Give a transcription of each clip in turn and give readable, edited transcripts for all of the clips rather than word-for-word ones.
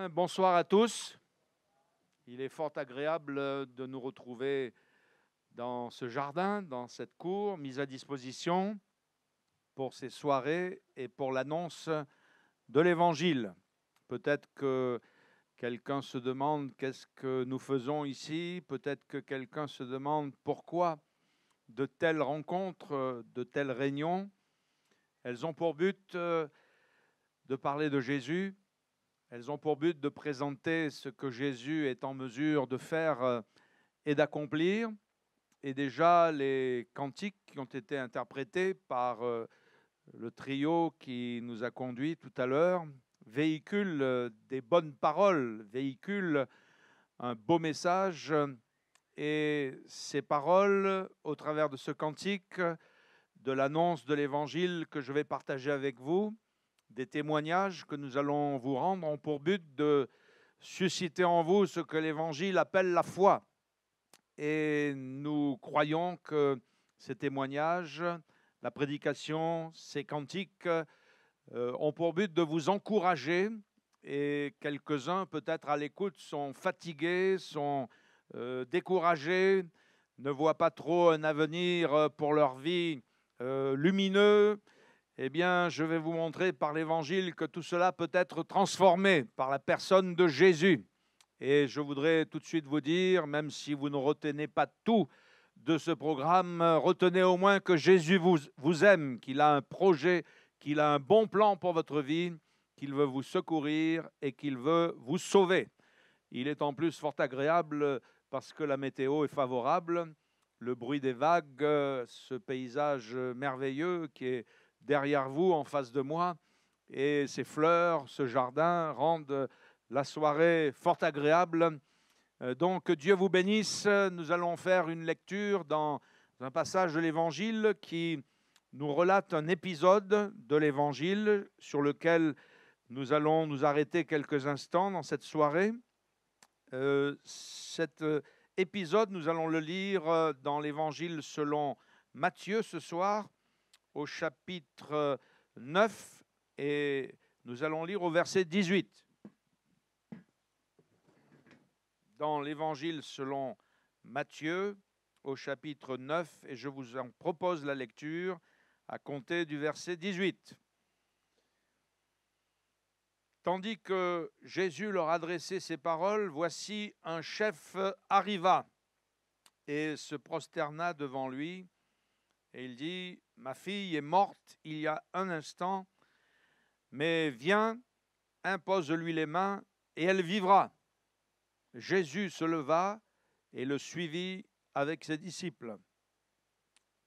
Bien, bonsoir à tous. Il est fort agréable de nous retrouver dans ce jardin, dans cette cour, mise à disposition pour ces soirées et pour l'annonce de l'Évangile. Peut-être que quelqu'un se demande qu'est-ce que nous faisons ici, peut-être que quelqu'un se demande pourquoi de telles rencontres, de telles réunions. Elles ont pour but de parler de Jésus. Elles ont pour but de présenter ce que Jésus est en mesure de faire et d'accomplir. Et déjà, les cantiques qui ont été interprétés par le trio qui nous a conduits tout à l'heure véhiculent des bonnes paroles, véhiculent un beau message. Et ces paroles, au travers de ce cantique, de l'annonce de l'Évangile que je vais partager avec vous, des témoignages que nous allons vous rendre ont pour but de susciter en vous ce que l'Évangile appelle la foi. Et nous croyons que ces témoignages, la prédication, ces cantiques ont pour but de vous encourager. Et quelques-uns, peut-être à l'écoute, sont fatigués, sont découragés, ne voient pas trop un avenir pour leur vie lumineux. Eh bien, je vais vous montrer par l'Évangile que tout cela peut être transformé par la personne de Jésus. Et je voudrais tout de suite vous dire, même si vous ne retenez pas tout de ce programme, retenez au moins que Jésus vous aime, qu'il a un projet, qu'il a un bon plan pour votre vie, qu'il veut vous secourir et qu'il veut vous sauver. Il est en plus fort agréable parce que la météo est favorable, le bruit des vagues, ce paysage merveilleux qui est derrière vous, en face de moi, et ces fleurs, ce jardin rendent la soirée fort agréable. Donc Dieu vous bénisse. Nous allons faire une lecture dans un passage de l'Évangile qui nous relate un épisode de l'Évangile sur lequel nous allons nous arrêter quelques instants dans cette soirée. Cet épisode, nous allons le lire dans l'Évangile selon Matthieu ce soir, au chapitre 9, et nous allons lire au verset 18. Dans l'Évangile selon Matthieu, au chapitre 9, et je vous en propose la lecture à compter du verset 18. Tandis que Jésus leur adressait ces paroles, voici un chef arriva et se prosterna devant lui, et il dit, « Ma fille est morte il y a un instant, mais viens, impose-lui les mains, et elle vivra. » Jésus se leva et le suivit avec ses disciples.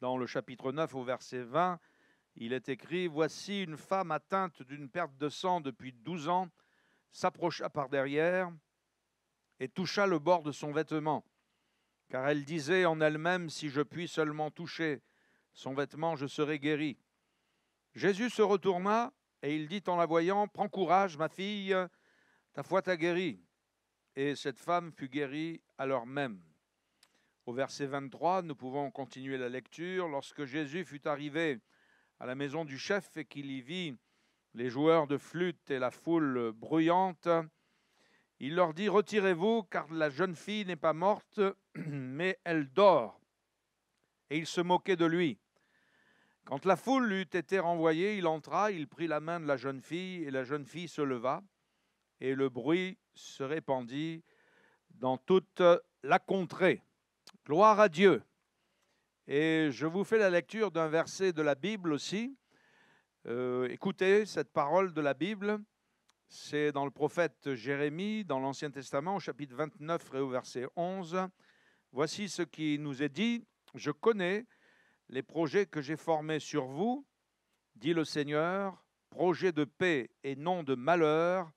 Dans le chapitre 9, au verset 20, il est écrit, « Voici une femme atteinte d'une perte de sang depuis 12 ans, s'approcha par derrière et toucha le bord de son vêtement, car elle disait en elle-même, si je puis seulement toucher son vêtement, je serai guéri. Jésus se retourna et il dit en la voyant, « Prends courage, ma fille, ta foi t'a guérie. » Et cette femme fut guérie à l'heure même. Au verset 23, nous pouvons continuer la lecture. Lorsque Jésus fut arrivé à la maison du chef et qu'il y vit les joueurs de flûte et la foule bruyante, il leur dit, « Retirez-vous, car la jeune fille n'est pas morte, mais elle dort. » Et il se moquait de lui. Quand la foule eut été renvoyée, il entra, il prit la main de la jeune fille, et la jeune fille se leva, et le bruit se répandit dans toute la contrée. Gloire à Dieu. Et je vous fais la lecture d'un verset de la Bible aussi. Écoutez cette parole de la Bible. C'est dans le prophète Jérémie, dans l'Ancien Testament, au chapitre 29 et au verset 11. Voici ce qui nous est dit. « Je connais les projets que j'ai formés sur vous, dit le Seigneur, projets de paix et non de malheur,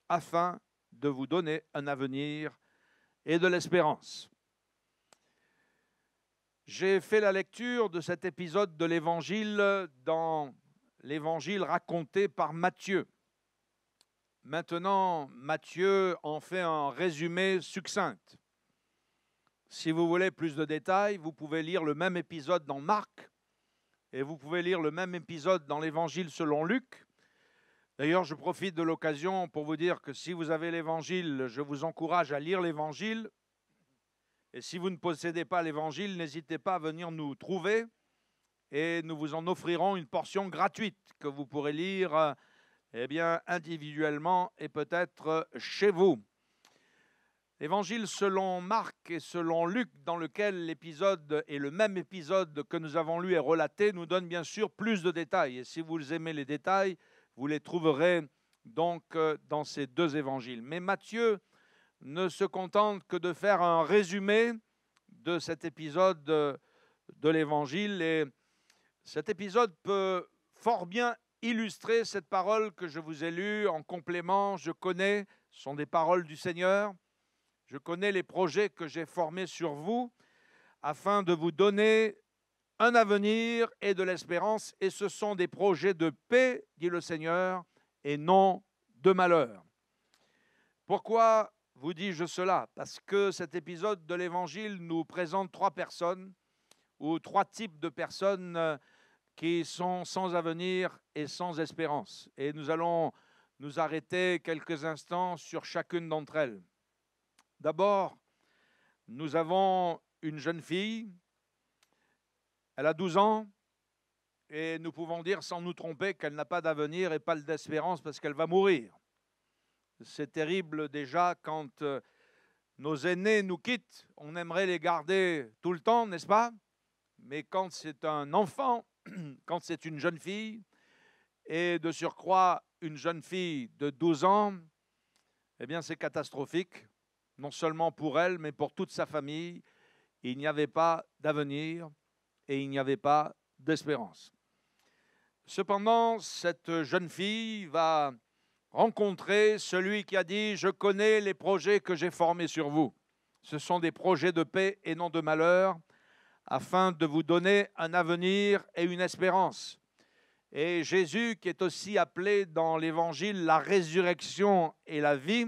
afin de vous donner un avenir et de l'espérance. » J'ai fait la lecture de cet épisode de l'Évangile dans l'Évangile raconté par Matthieu. Maintenant, Matthieu en fait un résumé succinct. Si vous voulez plus de détails, vous pouvez lire le même épisode dans Marc et vous pouvez lire le même épisode dans l'Évangile selon Luc. D'ailleurs, je profite de l'occasion pour vous dire que si vous avez l'Évangile, je vous encourage à lire l'Évangile. Et si vous ne possédez pas l'Évangile, n'hésitez pas à venir nous trouver et nous vous en offrirons une portion gratuite que vous pourrez lire individuellement et peut-être chez vous. L'Évangile selon Marc et selon Luc, dans lequel l'épisode est le même épisode que nous avons lu et relaté, nous donne bien sûr plus de détails. Et si vous aimez les détails, vous les trouverez donc dans ces deux évangiles. Mais Matthieu ne se contente que de faire un résumé de cet épisode de l'Évangile. Et cet épisode peut fort bien illustrer cette parole que je vous ai lue en complément. Je connais, ce sont des paroles du Seigneur. Je connais les projets que j'ai formés sur vous afin de vous donner un avenir et de l'espérance. Et ce sont des projets de paix, dit le Seigneur, et non de malheur. Pourquoi vous dis-je cela? Parce que cet épisode de l'Évangile nous présente trois personnes ou trois types de personnes qui sont sans avenir et sans espérance. Et nous allons nous arrêter quelques instants sur chacune d'entre elles. D'abord, nous avons une jeune fille, elle a 12 ans, et nous pouvons dire sans nous tromper qu'elle n'a pas d'avenir et pas d'espérance parce qu'elle va mourir. C'est terrible déjà quand nos aînés nous quittent, on aimerait les garder tout le temps, n'est-ce pas? Mais quand c'est un enfant, quand c'est une jeune fille, et de surcroît une jeune fille de 12 ans, eh bien c'est catastrophique, non seulement pour elle, mais pour toute sa famille. Il n'y avait pas d'avenir et il n'y avait pas d'espérance. Cependant, cette jeune fille va rencontrer celui qui a dit « Je connais les projets que j'ai formés sur vous. Ce sont des projets de paix et non de malheur, afin de vous donner un avenir et une espérance. » Et Jésus, qui est aussi appelé dans l'Évangile la résurrection et la vie,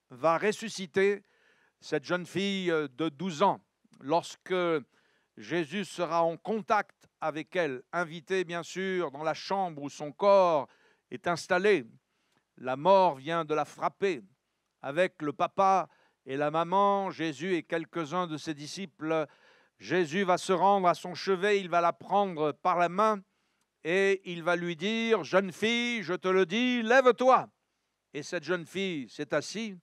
va ressusciter cette jeune fille de 12 ans. Lorsque Jésus sera en contact avec elle, invité bien sûr dans la chambre où son corps est installé, la mort vient de la frapper. Avec le papa et la maman, Jésus et quelques-uns de ses disciples, Jésus va se rendre à son chevet, il va la prendre par la main et il va lui dire « Jeune fille, je te le dis, lève-toi !» Et cette jeune fille s'est assise.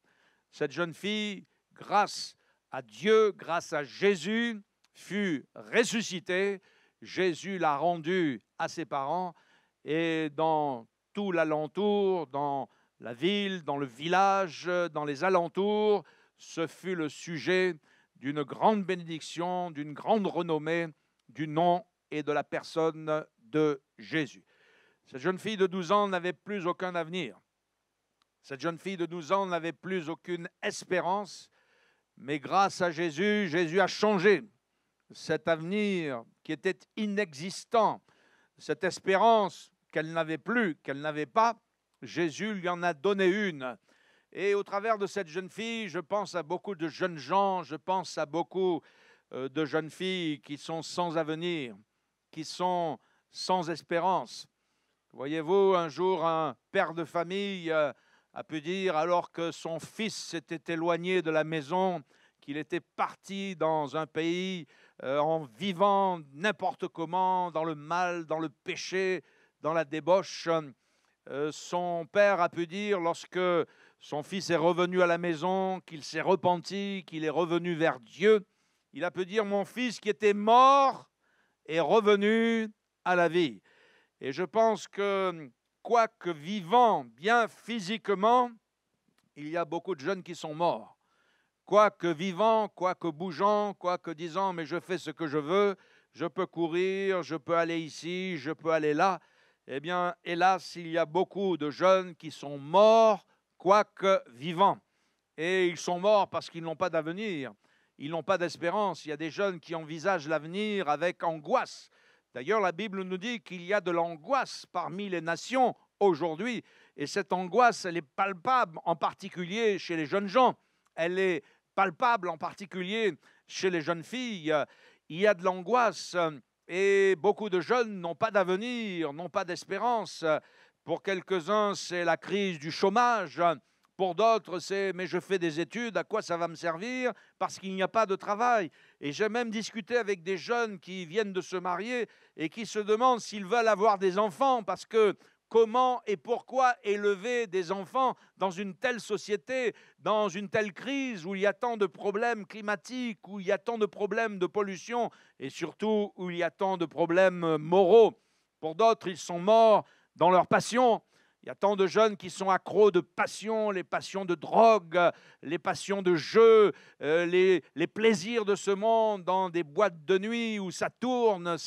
Cette jeune fille, grâce à Dieu, grâce à Jésus, fut ressuscitée. Jésus l'a rendue à ses parents et dans tout l'alentour, dans la ville, dans le village, dans les alentours, ce fut le sujet d'une grande bénédiction, d'une grande renommée du nom et de la personne de Jésus. Cette jeune fille de 12 ans n'avait plus aucun avenir. Cette jeune fille de 12 ans n'avait plus aucune espérance, mais grâce à Jésus, Jésus a changé cet avenir qui était inexistant, cette espérance qu'elle n'avait plus, qu'elle n'avait pas. Jésus lui en a donné une. Et au travers de cette jeune fille, je pense à beaucoup de jeunes gens, je pense à beaucoup de jeunes filles qui sont sans avenir, qui sont sans espérance. Voyez-vous, un jour, un père de famille a pu dire, alors que son fils s'était éloigné de la maison, qu'il était parti dans un pays en vivant n'importe comment, dans le mal, dans le péché, dans la débauche. Son père a pu dire, lorsque son fils est revenu à la maison, qu'il s'est repenti, qu'il est revenu vers Dieu, il a pu dire, mon fils qui était mort est revenu à la vie. Et je pense que, quoique vivant bien physiquement, il y a beaucoup de jeunes qui sont morts. Quoique vivant, quoique bougeant, quoique disant, mais je fais ce que je veux, je peux courir, je peux aller ici, je peux aller là. Eh bien, hélas, il y a beaucoup de jeunes qui sont morts, quoique vivants. Et ils sont morts parce qu'ils n'ont pas d'avenir, ils n'ont pas d'espérance. Il y a des jeunes qui envisagent l'avenir avec angoisse. D'ailleurs, la Bible nous dit qu'il y a de l'angoisse parmi les nations aujourd'hui. Et cette angoisse, elle est palpable, en particulier chez les jeunes gens. Elle est palpable, en particulier chez les jeunes filles. Il y a de l'angoisse et beaucoup de jeunes n'ont pas d'avenir, n'ont pas d'espérance Pour quelques-uns, c'est la crise du chômage. Pour d'autres, c'est « mais je fais des études, à quoi ça va me servir? Parce qu'il n'y a pas de travail ». Et j'ai même discuté avec des jeunes qui viennent de se marier et qui se demandent s'ils veulent avoir des enfants, parce que comment et pourquoi élever des enfants dans une telle société, dans une telle crise où il y a tant de problèmes climatiques, où il y a tant de problèmes de pollution et surtout où il y a tant de problèmes moraux. Pour d'autres, ils sont morts dans leur passion. Il y a tant de jeunes qui sont accros de passion, les passions de drogue, les passions de jeu, les plaisirs de ce monde dans des boîtes de nuit où ça tourne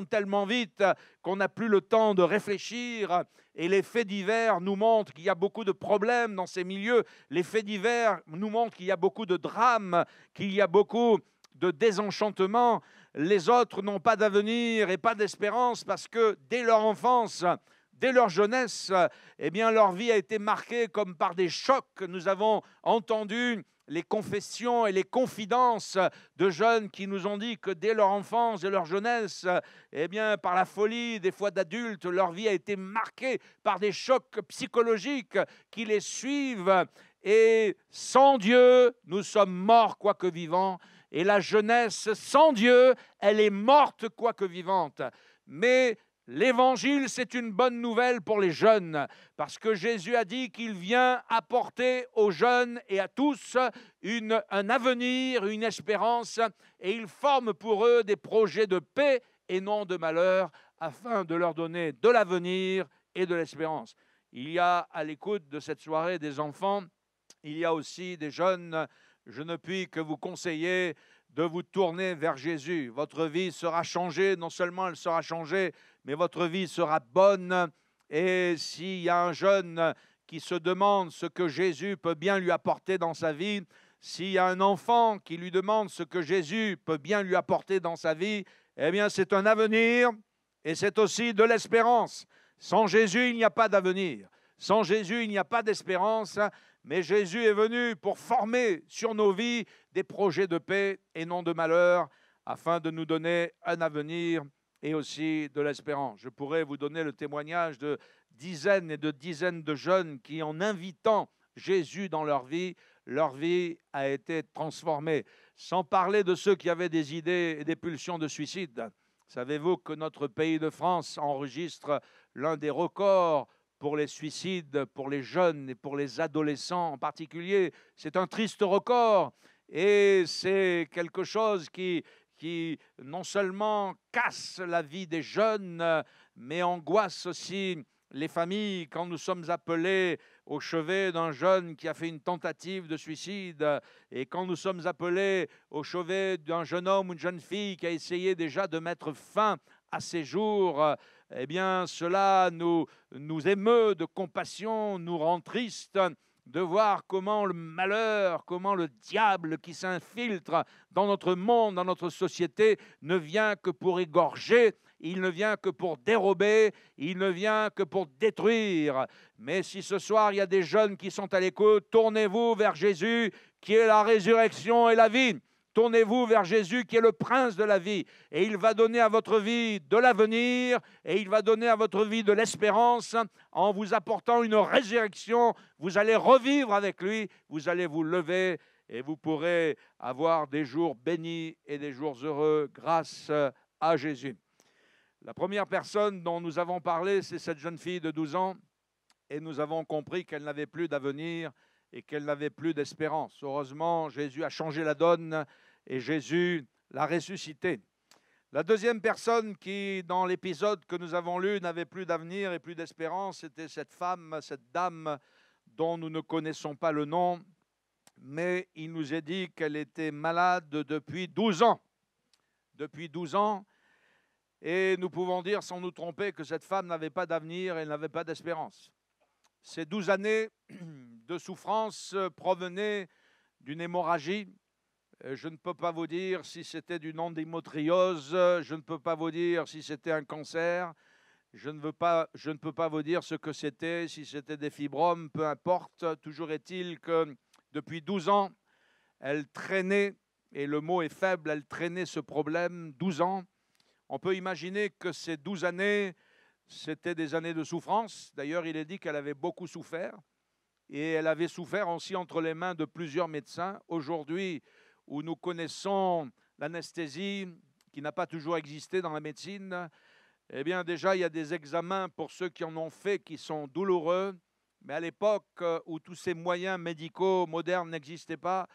tellement vite qu'on n'a plus le temps de réfléchir. Et les faits divers nous montrent qu'il y a beaucoup de problèmes dans ces milieux. Les faits divers nous montrent qu'il y a beaucoup de drames, qu'il y a beaucoup de désenchantement. Les autres n'ont pas d'avenir et pas d'espérance parce que dès leur enfance, dès leur jeunesse, eh bien, leur vie a été marquée comme par des chocs. Nous avons entendu les confessions et les confidences de jeunes qui nous ont dit que dès leur enfance et leur jeunesse, eh bien, par la folie des fois d'adultes, leur vie a été marquée par des chocs psychologiques qui les suivent. Et sans Dieu, nous sommes morts quoique vivants. Et la jeunesse, sans Dieu, elle est morte quoique vivante. Mais l'Évangile, c'est une bonne nouvelle pour les jeunes, parce que Jésus a dit qu'il vient apporter aux jeunes et à tous un avenir, une espérance, et il forme pour eux des projets de paix et non de malheur, afin de leur donner de l'avenir et de l'espérance. Il y a à l'écoute de cette soirée des enfants, il y a aussi des jeunes. Je ne puis que vous conseiller de vous tourner vers Jésus. Votre vie sera changée, non seulement elle sera changée, mais votre vie sera bonne. Et s'il y a un jeune qui se demande ce que Jésus peut bien lui apporter dans sa vie, s'il y a un enfant qui lui demande ce que Jésus peut bien lui apporter dans sa vie, eh bien c'est un avenir et c'est aussi de l'espérance. Sans Jésus, il n'y a pas d'avenir. Sans Jésus, il n'y a pas d'espérance. Mais Jésus est venu pour former sur nos vies des projets de paix et non de malheur, afin de nous donner un avenir et aussi de l'espérance. Je pourrais vous donner le témoignage de dizaines et de dizaines de jeunes qui, en invitant Jésus dans leur vie a été transformée. Sans parler de ceux qui avaient des idées et des pulsions de suicide. Savez-vous que notre pays de France enregistre l'un des records pour les suicides, pour les jeunes et pour les adolescents en particulier? C'est un triste record et c'est quelque chose qui non seulement casse la vie des jeunes, mais angoisse aussi les familles quand nous sommes appelés au chevet d'un jeune qui a fait une tentative de suicide et quand nous sommes appelés au chevet d'un jeune homme ou une jeune fille qui a essayé déjà de mettre fin à ses jours. Eh bien, cela nous émeut de compassion, nous rend tristes de voir comment le malheur, comment le diable qui s'infiltre dans notre monde, dans notre société, ne vient que pour égorger, il ne vient que pour dérober, il ne vient que pour détruire. Mais si ce soir, il y a des jeunes qui sont à l'écoute, tournez-vous vers Jésus qui est la résurrection et la vie. Tournez-vous vers Jésus qui est le prince de la vie et il va donner à votre vie de l'avenir et il va donner à votre vie de l'espérance en vous apportant une résurrection. Vous allez revivre avec lui, vous allez vous lever et vous pourrez avoir des jours bénis et des jours heureux grâce à Jésus. La première personne dont nous avons parlé, c'est cette jeune fille de 12 ans et nous avons compris qu'elle n'avait plus d'avenir et qu'elle n'avait plus d'espérance. Heureusement, Jésus a changé la donne et Jésus l'a ressuscité. La deuxième personne qui, dans l'épisode que nous avons lu, n'avait plus d'avenir et plus d'espérance, c'était cette femme, cette dame dont nous ne connaissons pas le nom, mais il nous est dit qu'elle était malade depuis 12 ans. Depuis 12 ans, et nous pouvons dire sans nous tromper que cette femme n'avait pas d'avenir et elle n'avait pas d'espérance. Ces 12 années de souffrance provenaient d'une hémorragie. Je ne peux pas vous dire si c'était d'une endométriose, je ne peux pas vous dire si c'était un cancer, je ne peux pas vous dire ce que c'était, si c'était des fibromes, peu importe. Toujours est-il que depuis 12 ans, elle traînait, et le mot est faible, elle traînait ce problème, 12 ans. On peut imaginer que ces 12 années C'était des années de souffrance. D'ailleurs, il est dit qu'elle avait beaucoup souffert. Et elle avait souffert aussi entre les mains de plusieurs médecins. Aujourd'hui, où nous connaissons l'anesthésie, qui n'a pas toujours existé dans la médecine, eh bien déjà, il y a des examens pour ceux qui en ont fait qui sont douloureux. Mais à l'époque où tous ces moyens médicaux modernes n'existaient pas,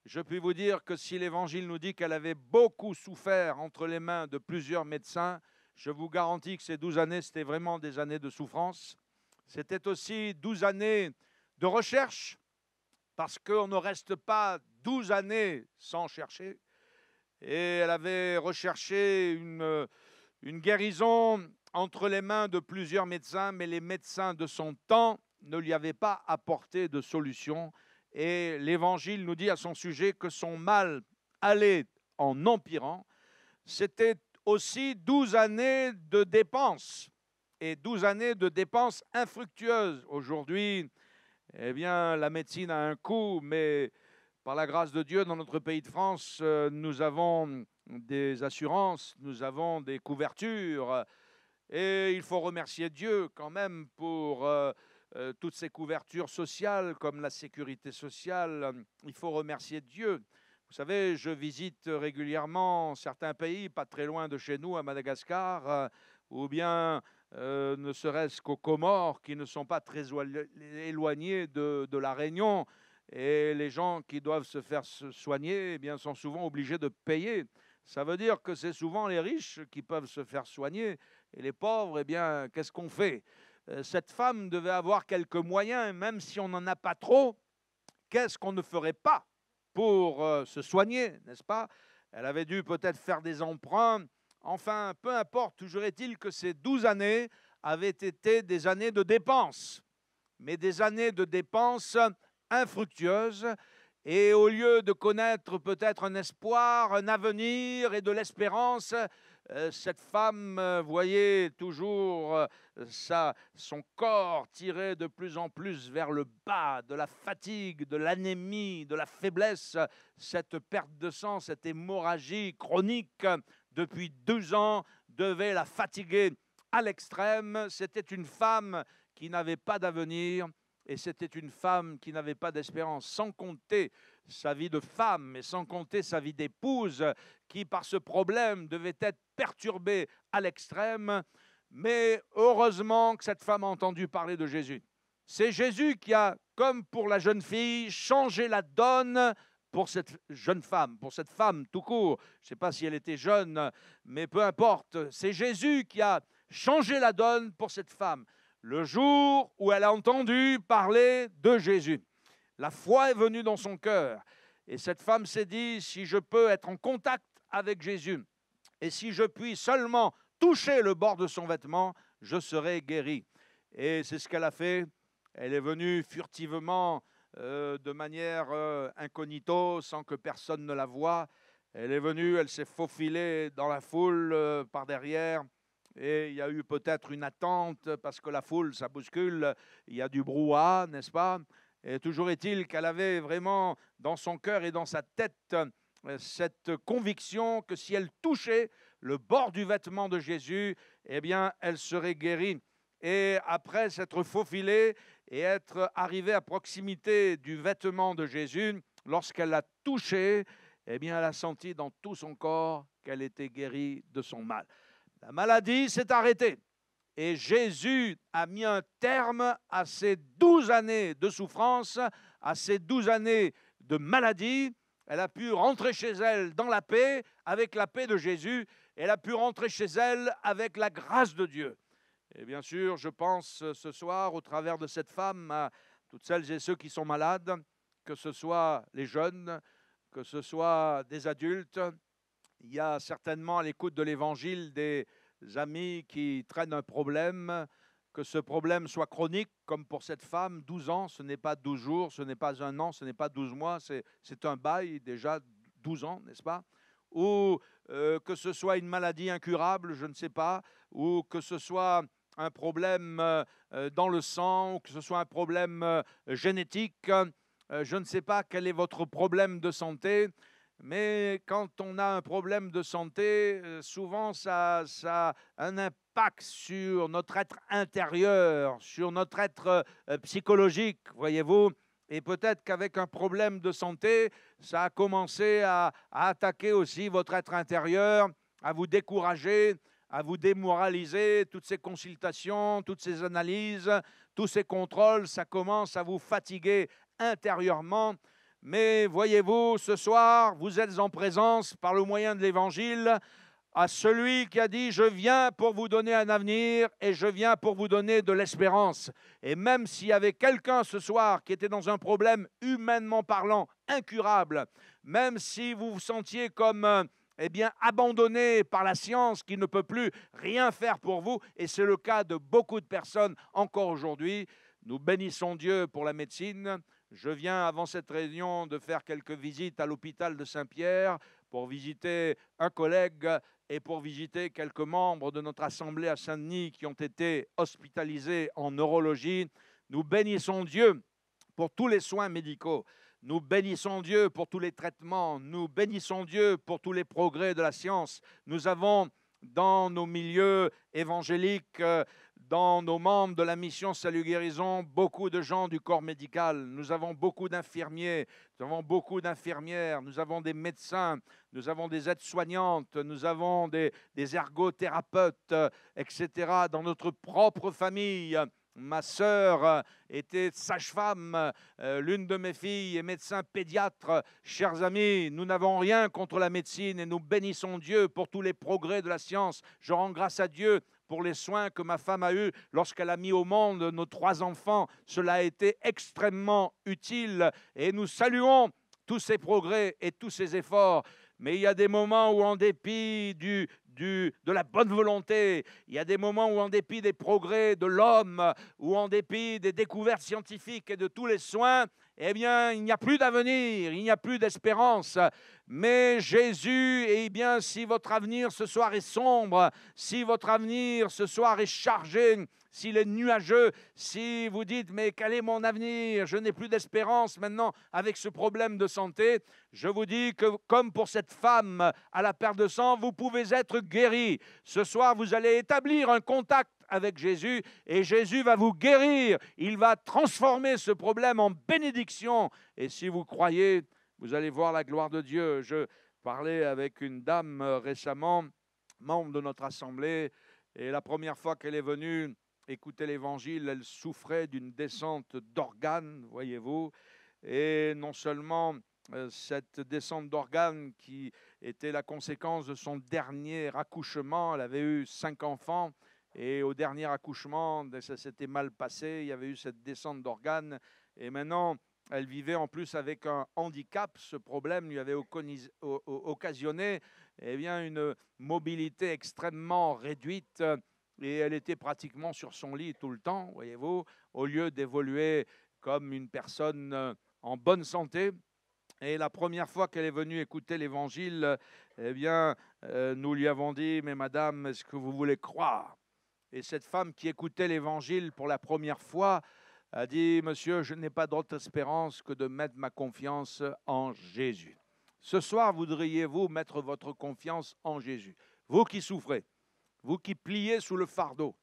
je puis vous dire que si l'Évangile nous dit qu'elle avait beaucoup souffert entre les mains de plusieurs médecins, je vous garantis que ces 12 années, c'était vraiment des années de souffrance. C'était aussi 12 années de recherche, parce qu'on ne reste pas 12 années sans chercher. Et elle avait recherché une guérison entre les mains de plusieurs médecins, mais les médecins de son temps ne lui avaient pas apporté de solution. Et l'Évangile nous dit à son sujet que son mal allait en empirant. C'était aussi 12 années de dépenses, et 12 années de dépenses infructueuses. Aujourd'hui, eh bien, la médecine a un coût, mais par la grâce de Dieu, dans notre pays de France, nous avons des assurances, nous avons des couvertures, et il faut remercier Dieu quand même pour toutes ces couvertures sociales, comme la sécurité sociale. Il faut remercier Dieu. Vous savez, je visite régulièrement certains pays, pas très loin de chez nous, à Madagascar, ou bien ne serait-ce qu'aux Comores, qui ne sont pas très éloignés de la Réunion. Et les gens qui doivent se faire soigner, eh bien, sont souvent obligés de payer. Ça veut dire que c'est souvent les riches qui peuvent se faire soigner. Et les pauvres, eh bien, qu'est-ce qu'on fait? Cette femme devait avoir quelques moyens, même si on n'en a pas trop. Qu'est-ce qu'on ne ferait pas pour se soigner, n'est-ce pas? Elle avait dû peut-être faire des emprunts. Enfin, peu importe, toujours est-il que ces 12 années avaient été des années de dépenses, mais des années de dépenses infructueuses. Et au lieu de connaître peut-être un espoir, un avenir et de l'espérance, cette femme voyait toujours son corps tiré de plus en plus vers le bas, de la fatigue, de l'anémie, de la faiblesse, cette perte de sang, cette hémorragie chronique depuis 2 ans devait la fatiguer à l'extrême. C'était une femme qui n'avait pas d'avenir. Et c'était une femme qui n'avait pas d'espérance, sans compter sa vie de femme, et sans compter sa vie d'épouse, qui par ce problème devait être perturbée à l'extrême. Mais heureusement que cette femme a entendu parler de Jésus. C'est Jésus qui a, comme pour la jeune fille, changé la donne pour cette jeune femme, pour cette femme tout court. Je ne sais pas si elle était jeune, mais peu importe. C'est Jésus qui a changé la donne pour cette femme. Le jour où elle a entendu parler de Jésus, la foi est venue dans son cœur. Et cette femme s'est dit, si je peux être en contact avec Jésus, et si je puis seulement toucher le bord de son vêtement, je serai guéri. Et c'est ce qu'elle a fait. Elle est venue furtivement, de manière incognito, sans que personne ne la voie. Elle est venue, elle s'est faufilée dans la foule par derrière. Et il y a eu peut-être une attente, parce que la foule, ça bouscule, il y a du brouhaha, n'est-ce pas? Et toujours est-il qu'elle avait vraiment dans son cœur et dans sa tête cette conviction que si elle touchait le bord du vêtement de Jésus, eh bien, elle serait guérie. Et après s'être faufilée et être arrivée à proximité du vêtement de Jésus, lorsqu'elle l'a touché, eh bien, elle a senti dans tout son corps qu'elle était guérie de son mal. La maladie s'est arrêtée et Jésus a mis un terme à ces 12 années de souffrance, à ces 12 années de maladie. Elle a pu rentrer chez elle dans la paix, avec la paix de Jésus. Elle a pu rentrer chez elle avec la grâce de Dieu. Et bien sûr, je pense ce soir, au travers de cette femme, à toutes celles et ceux qui sont malades, que ce soit les jeunes, que ce soit des adultes. Il y a certainement à l'écoute de l'Évangile des amis qui traînent un problème, que ce problème soit chronique, comme pour cette femme, 12 ans, ce n'est pas 12 jours, ce n'est pas 1 an, ce n'est pas 12 mois, c'est un bail déjà, 12 ans, n'est-ce pas? Ou que ce soit une maladie incurable, je ne sais pas, ou que ce soit un problème dans le sang, ou que ce soit un problème génétique, je ne sais pas quel est votre problème de santé. Mais quand on a un problème de santé, souvent ça a un impact sur notre être intérieur, sur notre être psychologique, voyez-vous. Et peut-être qu'avec un problème de santé, ça a commencé à attaquer aussi votre être intérieur, à vous décourager, à vous démoraliser. Toutes ces consultations, toutes ces analyses, tous ces contrôles, ça commence à vous fatiguer intérieurement. Mais voyez-vous, ce soir, vous êtes en présence, par le moyen de l'Évangile, à celui qui a dit « Je viens pour vous donner un avenir et je viens pour vous donner de l'espérance ». Et même s'il y avait quelqu'un ce soir qui était dans un problème humainement parlant incurable, même si vous vous sentiez comme abandonné par la science qui ne peut plus rien faire pour vous, et c'est le cas de beaucoup de personnes encore aujourd'hui, nous bénissons Dieu pour la médecine. Je viens, avant cette réunion, de faire quelques visites à l'hôpital de Saint-Pierre pour visiter un collègue et pour visiter quelques membres de notre assemblée à Saint-Denis qui ont été hospitalisés en neurologie. Nous bénissons Dieu pour tous les soins médicaux. Nous bénissons Dieu pour tous les traitements. Nous bénissons Dieu pour tous les progrès de la science. Nous avons dans nos milieux évangéliques, dans nos membres de la mission Salut Guérison, beaucoup de gens du corps médical. Nous avons beaucoup d'infirmiers, nous avons beaucoup d'infirmières, nous avons des médecins, nous avons des aides-soignantes, nous avons des ergothérapeutes, etc. Dans notre propre famille, ma sœur était sage-femme, l'une de mes filles est médecin pédiatre. Chers amis, nous n'avons rien contre la médecine et nous bénissons Dieu pour tous les progrès de la science. Je rends grâce à Dieu pour les soins que ma femme a eus lorsqu'elle a mis au monde nos 3 enfants. Cela a été extrêmement utile et nous saluons tous ces progrès et tous ces efforts. Mais il y a des moments où, en dépit de la bonne volonté, il y a des moments où, en dépit des progrès de l'homme, ou en dépit des découvertes scientifiques et de tous les soins, eh bien, il n'y a plus d'avenir, il n'y a plus d'espérance. Mais Jésus, eh bien, si votre avenir ce soir est sombre, si votre avenir ce soir est chargé, s'il est nuageux, si vous dites « mais quel est mon avenir? Je n'ai plus d'espérance maintenant avec ce problème de santé », je vous dis que comme pour cette femme à la perte de sang, vous pouvez être guéri. Ce soir, vous allez établir un contact avec Jésus et Jésus va vous guérir. Il va transformer ce problème en bénédiction. Et si vous croyez, vous allez voir la gloire de Dieu. Je parlais avec une dame récemment, membre de notre assemblée, et la première fois qu'elle est venue écouter l'Évangile, elle souffrait d'une descente d'organes, voyez-vous, et non seulement cette descente d'organes qui était la conséquence de son dernier accouchement, elle avait eu 5 enfants, et au dernier accouchement, ça s'était mal passé, il y avait eu cette descente d'organes, et maintenant, elle vivait en plus avec un handicap. Ce problème lui avait occasionné une mobilité extrêmement réduite et elle était pratiquement sur son lit tout le temps, voyez-vous, au lieu d'évoluer comme une personne en bonne santé. Et la première fois qu'elle est venue écouter l'Évangile, nous lui avons dit « Mais madame, est-ce que vous voulez croire ?» Et cette femme qui écoutait l'Évangile pour la première fois a dit « Monsieur, je n'ai pas d'autre espérance que de mettre ma confiance en Jésus. » Ce soir, voudriez-vous mettre votre confiance en Jésus? Vous qui souffrez, vous qui pliez sous le fardeau,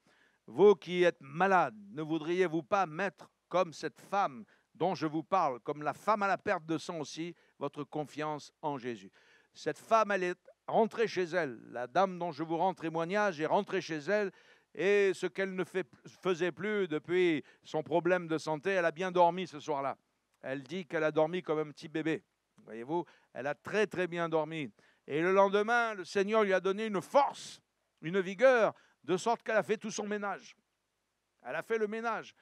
vous qui êtes malade, ne voudriez-vous pas mettre comme cette femme dont je vous parle, comme la femme à la perte de sang aussi, votre confiance en Jésus? Cette femme, elle est rentrée chez elle. La dame dont je vous rends témoignage est rentrée chez elle. Et ce qu'elle ne faisait plus depuis son problème de santé, elle a bien dormi ce soir-là. Elle dit qu'elle a dormi comme un petit bébé. Voyez-vous, elle a très très bien dormi. Et le lendemain, le Seigneur lui a donné une force, une vigueur, de sorte qu'elle a fait tout son ménage. Elle a fait le ménage.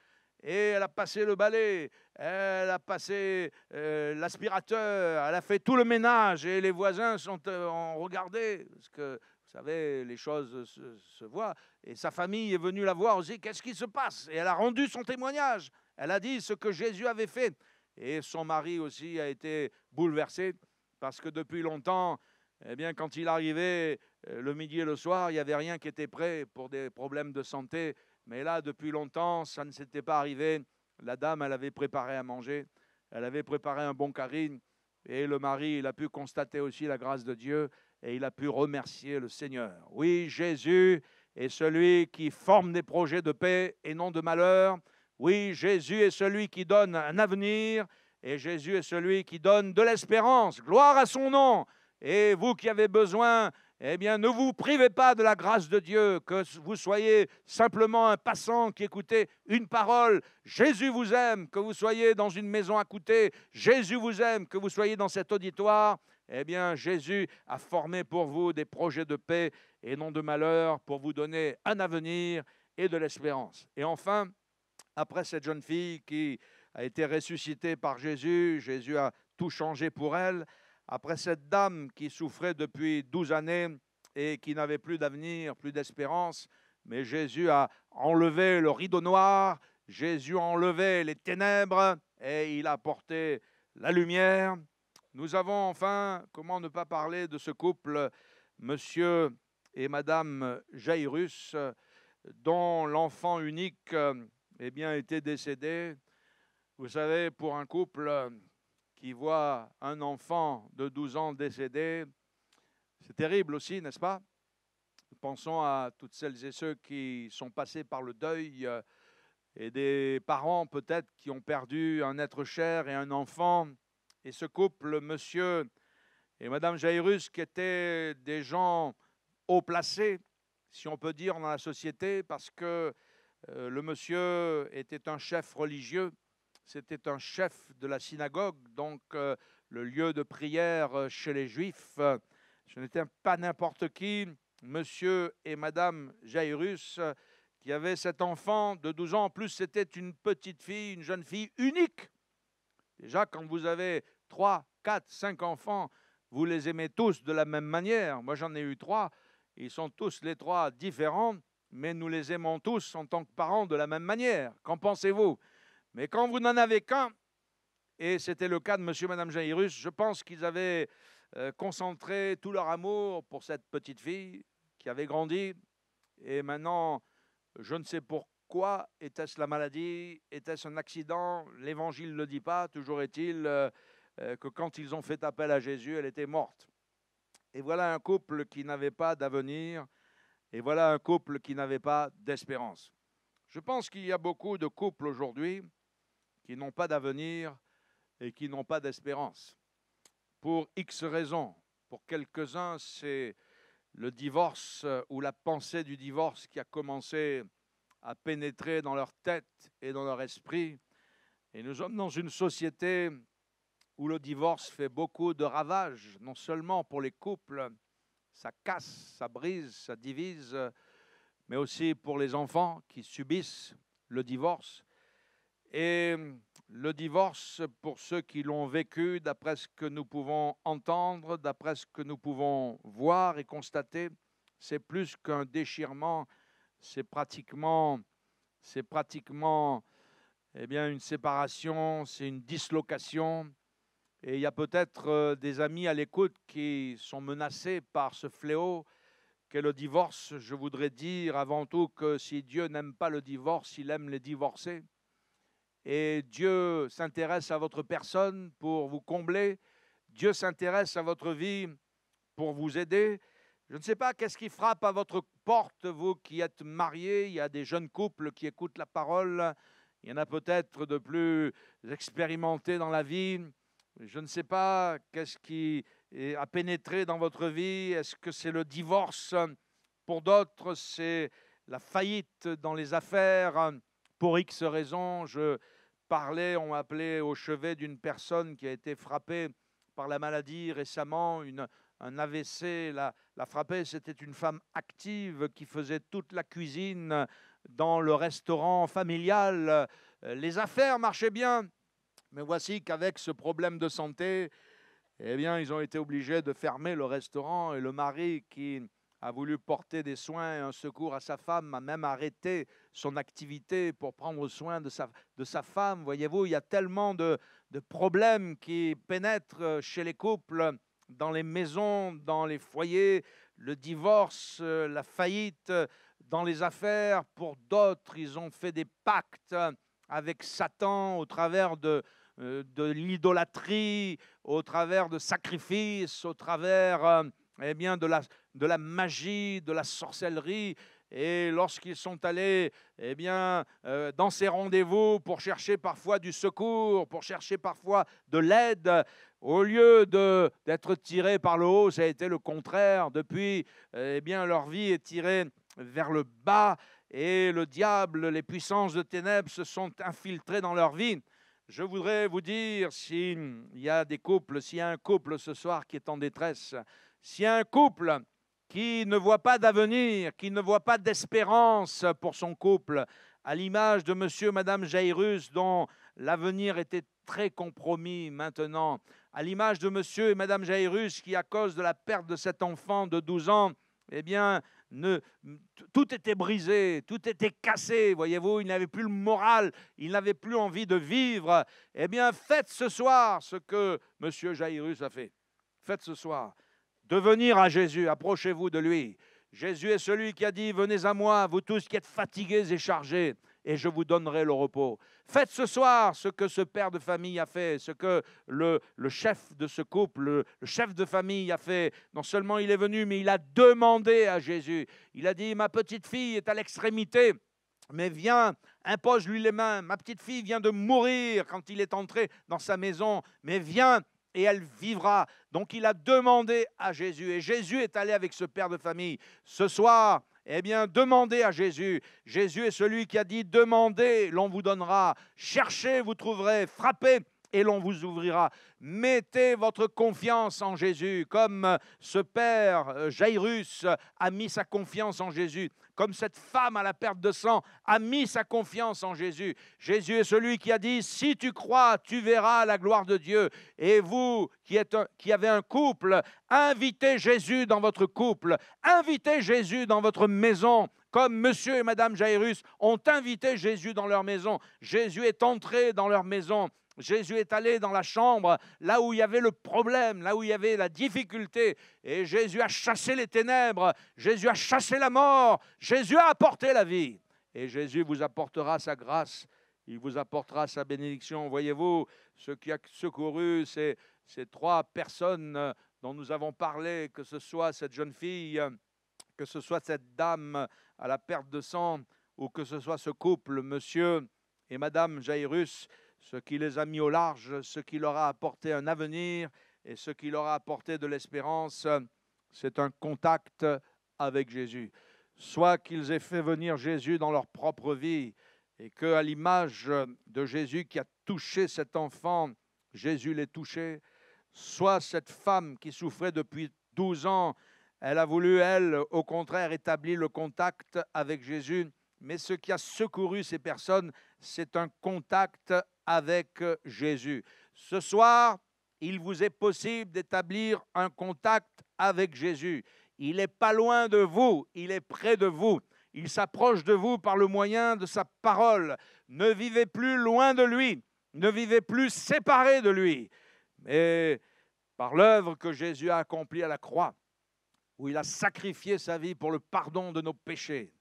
Et elle a passé le balai, elle a passé l'aspirateur, elle a fait tout le ménage. Et les voisins ont regardé, parce que vous savez, les choses se voient. Et sa famille est venue la voir aussi. Qu'est-ce qui se passe? Et elle a rendu son témoignage. Elle a dit ce que Jésus avait fait. Et son mari aussi a été bouleversé parce que depuis longtemps, eh bien, quand il arrivait le midi et le soir, il n'y avait rien qui était prêt pour des problèmes de santé. Mais là, depuis longtemps, ça ne s'était pas arrivé. La dame, elle avait préparé à manger. Elle avait préparé un bon carine. Et le mari, il a pu constater aussi la grâce de Dieu et il a pu remercier le Seigneur. Oui, Jésus est celui qui forme des projets de paix et non de malheur. Oui, Jésus est celui qui donne un avenir et Jésus est celui qui donne de l'espérance. Gloire à son nom. Et vous qui avez besoin, eh bien, ne vous privez pas de la grâce de Dieu, que vous soyez simplement un passant qui écoutez une parole. Jésus vous aime, que vous soyez dans une maison à côté. Jésus vous aime, que vous soyez dans cet auditoire. Eh bien, Jésus a formé pour vous des projets de paix et non de malheur pour vous donner un avenir et de l'espérance. Et enfin, après cette jeune fille qui a été ressuscitée par Jésus, Jésus a tout changé pour elle. Après cette dame qui souffrait depuis 12 années et qui n'avait plus d'avenir, plus d'espérance, mais Jésus a enlevé le rideau noir, Jésus a enlevé les ténèbres et il a apporté la lumière. Nous avons enfin, comment ne pas parler de ce couple, monsieur et madame Jairus, dont l'enfant unique eh bien, était décédé. Vous savez, pour un couple qui voit un enfant de 12 ans décédé, c'est terrible aussi, n'est-ce pas? Pensons à toutes celles et ceux qui sont passés par le deuil et des parents peut-être qui ont perdu un être cher et un enfant. Et ce couple, monsieur et madame Jairus, qui étaient des gens haut placés, si on peut dire, dans la société, parce que le monsieur était un chef religieux, c'était un chef de la synagogue, donc le lieu de prière chez les Juifs. Ce n'était pas n'importe qui, monsieur et madame Jairus, qui avaient cet enfant de 12 ans. En plus, c'était une petite fille, une jeune fille unique. Déjà, quand vous avez 3, 4, 5 enfants, vous les aimez tous de la même manière. Moi, j'en ai eu 3. Ils sont tous les 3 différents, mais nous les aimons tous en tant que parents de la même manière. Qu'en pensez-vous? Mais quand vous n'en avez qu'un, et c'était le cas de monsieur et madame Jairus, je pense qu'ils avaient concentré tout leur amour pour cette petite fille qui avait grandi. Et maintenant, je ne sais pourquoi, était-ce la maladie, était-ce un accident? L'Évangile ne le dit pas. Toujours est-il que quand ils ont fait appel à Jésus, elle était morte. Et voilà un couple qui n'avait pas d'avenir, et voilà un couple qui n'avait pas d'espérance. Je pense qu'il y a beaucoup de couples aujourd'hui qui n'ont pas d'avenir et qui n'ont pas d'espérance. Pour X raisons. Pour quelques-uns, c'est le divorce ou la pensée du divorce qui a commencé à pénétrer dans leur tête et dans leur esprit. Et nous sommes dans une société où le divorce fait beaucoup de ravages, non seulement pour les couples, ça casse, ça brise, ça divise, mais aussi pour les enfants qui subissent le divorce. Et le divorce, pour ceux qui l'ont vécu, d'après ce que nous pouvons entendre, d'après ce que nous pouvons voir et constater, c'est plus qu'un déchirement, c'est pratiquement eh bien, une séparation, c'est une dislocation. Et il y a peut-être des amis à l'écoute qui sont menacés par ce fléau qu'est le divorce. Je voudrais dire avant tout que si Dieu n'aime pas le divorce, il aime les divorcés. Et Dieu s'intéresse à votre personne pour vous combler. Dieu s'intéresse à votre vie pour vous aider. Je ne sais pas qu'est-ce qui frappe à votre porte, vous qui êtes mariés. Il y a des jeunes couples qui écoutent la parole. Il y en a peut-être de plus expérimentés dans la vie. Je ne sais pas qu'est-ce qui a pénétré dans votre vie. Est-ce que c'est le divorce? Pour d'autres, c'est la faillite dans les affaires. Pour X raisons, on m'a appelé au chevet d'une personne qui a été frappée par la maladie récemment, un AVC l'a frappée. C'était une femme active qui faisait toute la cuisine dans le restaurant familial. Les affaires marchaient bien, mais voici qu'avec ce problème de santé, eh bien, ils ont été obligés de fermer le restaurant et le mari qui a voulu porter des soins et un secours à sa femme a même arrêté son activité pour prendre soin de sa femme. Voyez-vous, il y a tellement de problèmes qui pénètrent chez les couples, dans les maisons, dans les foyers, le divorce, la faillite, dans les affaires. Pour d'autres, ils ont fait des pactes avec Satan au travers de l'idolâtrie au travers de sacrifices, au travers eh bien, de la magie, de la sorcellerie. Et lorsqu'ils sont allés eh bien, dans ces rendez-vous pour chercher parfois du secours, pour chercher parfois de l'aide, au lieu d'être tirés par le haut, ça a été le contraire. Depuis, eh bien, leur vie est tirée vers le bas et le diable, les puissances de ténèbres se sont infiltrées dans leur vie. Je voudrais vous dire, s'il y a des couples, s'il y a un couple ce soir qui est en détresse, s'il y a un couple qui ne voit pas d'avenir, qui ne voit pas d'espérance pour son couple, à l'image de monsieur et madame Jairus, dont l'avenir était très compromis maintenant, à l'image de monsieur et madame Jairus qui, à cause de la perte de cet enfant de 12 ans, eh bien, tout était brisé, tout était cassé, voyez-vous, il n'avait plus le moral, il n'avait plus envie de vivre. Eh bien, faites ce soir ce que monsieur Jairus a fait. Faites ce soir. De venir à Jésus, approchez-vous de lui. Jésus est celui qui a dit, venez à moi, vous tous qui êtes fatigués et chargés, et je vous donnerai le repos. Faites ce soir ce que ce père de famille a fait, ce que le chef de ce couple, le chef de famille a fait. Non seulement il est venu, mais il a demandé à Jésus. Il a dit, ma petite fille est à l'extrémité, mais viens, impose-lui les mains. Ma petite fille vient de mourir quand il est entré dans sa maison, mais viens, et elle vivra. Donc il a demandé à Jésus, et Jésus est allé avec ce père de famille. Ce soir, eh bien, demandez à Jésus. Jésus est celui qui a dit, demandez, l'on vous donnera. Cherchez, vous trouverez. Frappez, et l'on vous ouvrira. Mettez votre confiance en Jésus, comme ce père Jairus a mis sa confiance en Jésus, comme cette femme à la perte de sang a mis sa confiance en Jésus. Jésus est celui qui a dit, si tu crois, tu verras la gloire de Dieu. Et vous qui avez un couple, invitez Jésus dans votre couple, invitez Jésus dans votre maison, comme monsieur et madame Jairus ont invité Jésus dans leur maison. Jésus est entré dans leur maison. Jésus est allé dans la chambre, là où il y avait le problème, là où il y avait la difficulté, et Jésus a chassé les ténèbres, Jésus a chassé la mort, Jésus a apporté la vie. Et Jésus vous apportera sa grâce, il vous apportera sa bénédiction. Voyez-vous, ce qui a secouru ces 3 personnes dont nous avons parlé, que ce soit cette jeune fille, que ce soit cette dame à la perte de sang, ou que ce soit ce couple, monsieur et madame Jairus, ce qui les a mis au large, ce qui leur a apporté un avenir et ce qui leur a apporté de l'espérance, c'est un contact avec Jésus. Soit qu'ils aient fait venir Jésus dans leur propre vie et qu'à l'image de Jésus qui a touché cet enfant, Jésus l'ait touché, soit cette femme qui souffrait depuis 12 ans, elle a voulu, elle, au contraire, établir le contact avec Jésus. Mais ce qui a secouru ces personnes, c'est un contact avec Jésus. Ce soir, il vous est possible d'établir un contact avec Jésus. Il n'est pas loin de vous, il est près de vous. Il s'approche de vous par le moyen de sa parole. Ne vivez plus loin de lui, ne vivez plus séparés de lui, mais par l'œuvre que Jésus a accomplie à la croix, où il a sacrifié sa vie pour le pardon de nos péchés,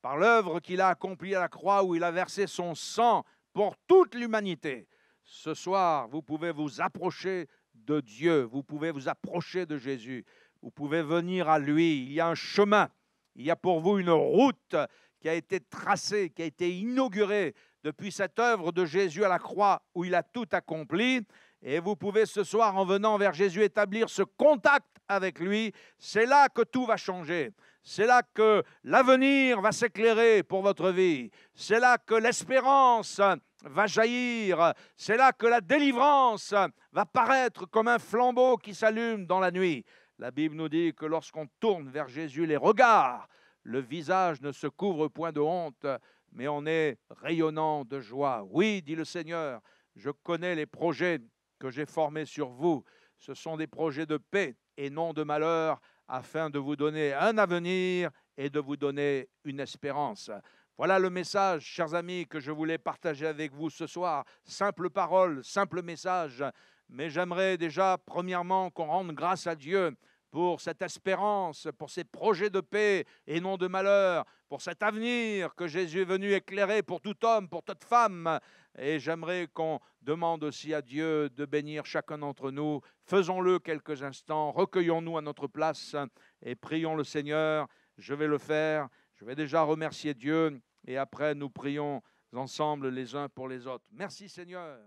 par l'œuvre qu'il a accomplie à la croix, où il a versé son sang pour toute l'humanité. Ce soir, vous pouvez vous approcher de Dieu, vous pouvez vous approcher de Jésus, vous pouvez venir à lui. Il y a un chemin, il y a pour vous une route qui a été tracée, qui a été inaugurée depuis cette œuvre de Jésus à la croix, où il a tout accompli. Et vous pouvez ce soir, en venant vers Jésus, établir ce contact avec lui. C'est là que tout va changer. C'est là que l'avenir va s'éclairer pour votre vie. C'est là que l'espérance va jaillir. C'est là que la délivrance va paraître comme un flambeau qui s'allume dans la nuit. La Bible nous dit que lorsqu'on tourne vers Jésus les regards, le visage ne se couvre point de honte, mais on est rayonnant de joie. Oui, dit le Seigneur, je connais les projets que j'ai formés sur vous. Ce sont des projets de paix et non de malheur, afin de vous donner un avenir et de vous donner une espérance. Voilà le message, chers amis, que je voulais partager avec vous ce soir. Simple parole, simple message. Mais j'aimerais déjà, premièrement, qu'on rende grâce à Dieu pour cette espérance, pour ces projets de paix et non de malheur, pour cet avenir que Jésus est venu éclairer pour tout homme, pour toute femme. Et j'aimerais qu'on demande aussi à Dieu de bénir chacun d'entre nous. Faisons-le quelques instants, recueillons-nous à notre place et prions le Seigneur. Je vais le faire, je vais déjà remercier Dieu et après nous prions ensemble les uns pour les autres. Merci Seigneur.